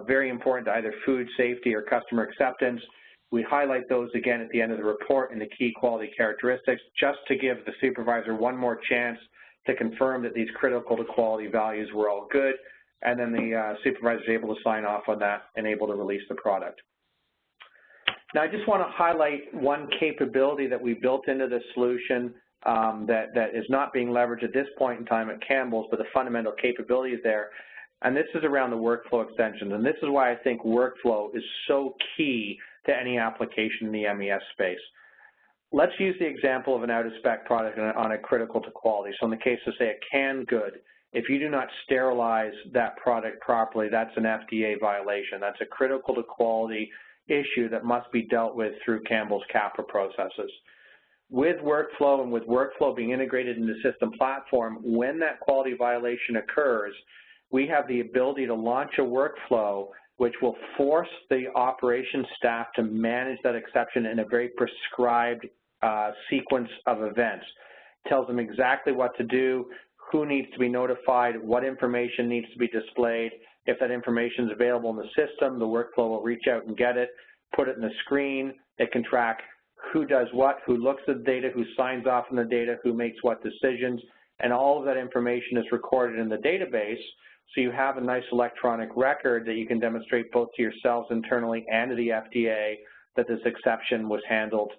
very important to either food safety or customer acceptance. We highlight those again at the end of the report in the key quality characteristics just to give the supervisor one more chance to confirm that these critical to quality values were all good, and then the supervisor is able to sign off on that and able to release the product. Now, I just want to highlight one capability that we built into this solution that is not being leveraged at this point in time at Campbell's, but the fundamental capability is there, and this is around the workflow extensions. And this is why I think workflow is so key to any application in the MES space. Let's use the example of an out-of-spec product on a critical to quality. So in the case of, say, a canned good, if you do not sterilize that product properly, that's an FDA violation. That's a critical to quality issue that must be dealt with through Campbell's CAPA processes. With workflow and with workflow being integrated in the system platform, when that quality violation occurs, we have the ability to launch a workflow which will force the operations staff to manage that exception in a very prescribed sequence of events. It tells them exactly what to do, who needs to be notified, what information needs to be displayed. If that information is available in the system, the workflow will reach out and get it, put it in the screen. It can track who does what, who looks at the data, who signs off on the data, who makes what decisions, and all of that information is recorded in the database. So you have a nice electronic record that you can demonstrate both to yourselves internally and to the FDA that this exception was handled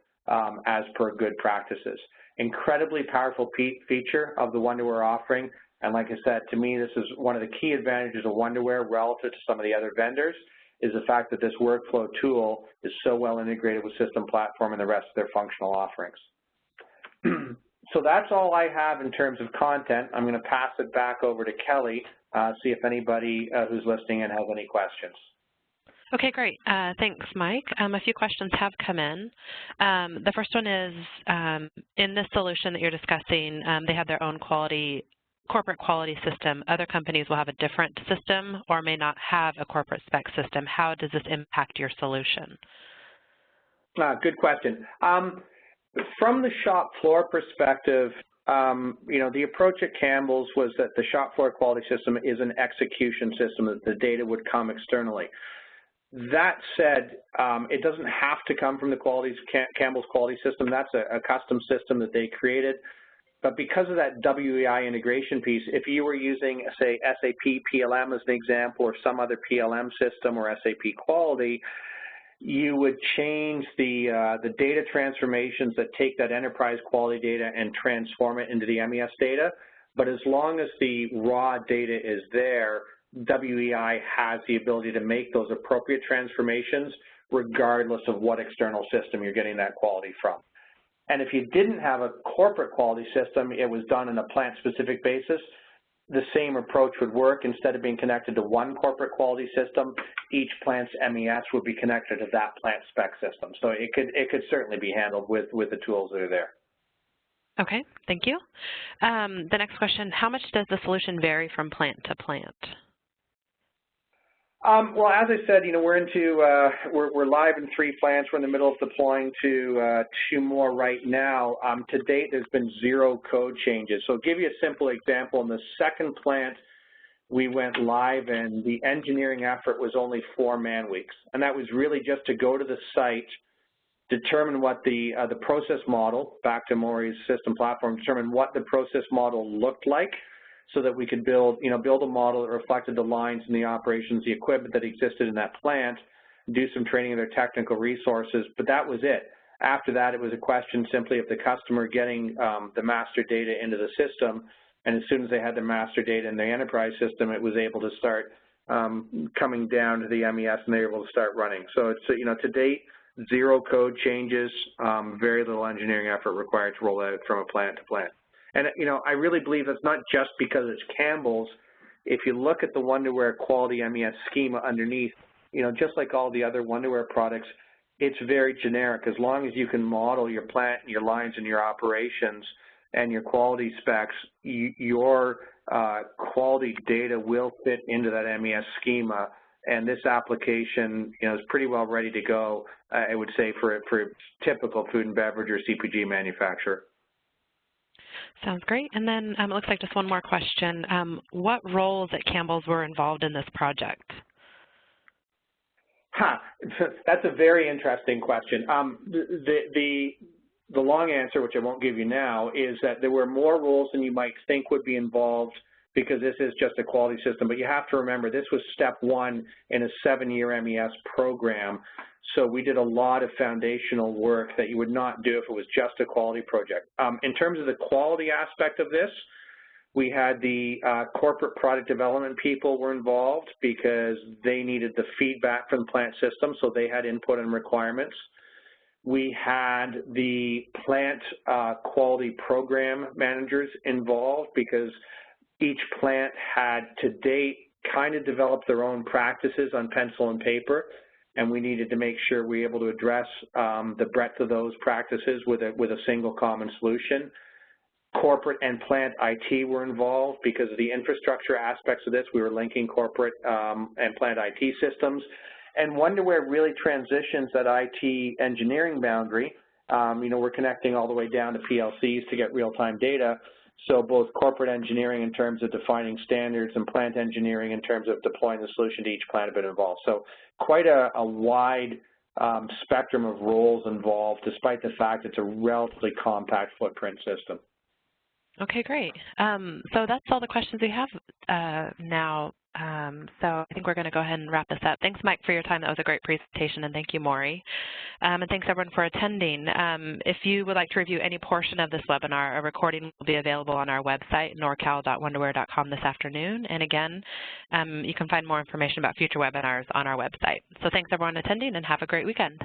as per good practices. Incredibly powerful feature of the Wonderware offering. And like I said, to me, this is one of the key advantages of Wonderware relative to some of the other vendors, is the fact that this workflow tool is so well integrated with System Platform and the rest of their functional offerings. So that's all I have in terms of content. I'm going to pass it back over to Kelly, see if anybody who's listening in has any questions. Okay, great. Thanks, Mike. A few questions have come in. The first one is, in this solution that you're discussing, they have their own corporate quality system. Other companies will have a different system or may not have a corporate spec system. How does this impact your solution? Good question. From the shop floor perspective, the approach at Campbell's was that the shop floor quality system is an execution system, that the data would come externally. That said, it doesn't have to come from the Campbell's quality system. That's a custom system that they created. But because of that WEI integration piece, if you were using, say, SAP PLM as an example, or some other PLM system or SAP quality, you would change the data transformations that take that enterprise quality data and transform it into the MES data. But as long as the raw data is there, WEI has the ability to make those appropriate transformations regardless of what external system you're getting that quality from. And if you didn't have a corporate quality system, it was done on a plant-specific basis, the same approach would work. Instead of being connected to one corporate quality system, each plant's MES would be connected to that plant spec system. So it could certainly be handled with the tools that are there. Okay, thank you. The next question, how much does the solution vary from plant to plant? Well, as I said, we're live in 3 plants. We're in the middle of deploying to 2 more right now. To date, there's been 0 code changes. So I'll give you a simple example. In the second plant we went live, and the engineering effort was only 4 man weeks, and that was really just to go to the site, determine what the process model, back to Maury's system platform, determine what the process model looked like, so that we could build a model that reflected the lines and the operations, the equipment that existed in that plant, do some training of their technical resources, but that was it. After that, it was a question simply of the customer getting the master data into the system, and as soon as they had the master data in the enterprise system, it was able to start coming down to the MES, and they were able to start running. So it's, to date, 0 code changes, very little engineering effort required to roll out from a plant to plant. And, I really believe that's not just because it's Campbell's. If you look at the Wonderware quality MES schema underneath, just like all the other Wonderware products, it's very generic. As long as you can model your plant, your lines, and your operations and your quality specs, your quality data will fit into that MES schema. And this application, is pretty well ready to go, I would say, for a typical food and beverage or CPG manufacturer. Sounds great. And then it looks like just one more question. What roles at Campbell's were involved in this project? That's a very interesting question. The long answer, which I won't give you now, is that there were more roles than you might think would be involved because this is just a quality system. But you have to remember, this was step 1 in a 7-year MES program. So we did a lot of foundational work that you would not do if it was just a quality project. In terms of the quality aspect of this, we had the corporate product development people were involved because they needed the feedback from the plant system, so they had input and requirements. We had the plant quality program managers involved because each plant had to date kind of developed their own practices on pencil and paper, and we needed to make sure we were able to address the breadth of those practices with a single common solution. Corporate and plant IT were involved because of the infrastructure aspects of this. We were linking corporate and plant IT systems. And Wonderware really transitions that IT engineering boundary. We're connecting all the way down to PLCs to get real-time data. So both corporate engineering in terms of defining standards and plant engineering in terms of deploying the solution to each plant have been involved. So quite a wide spectrum of roles involved, despite the fact it's a relatively compact footprint system. Okay, great. So that's all the questions we have now. So I think we're going to go ahead and wrap this up. Thanks, Mike, for your time. That was a great presentation, and thank you, Maury. And thanks, everyone, for attending. If you would like to review any portion of this webinar, a recording will be available on our website, norcal.wonderware.com, this afternoon. And again, you can find more information about future webinars on our website. So thanks, everyone, attending, and have a great weekend.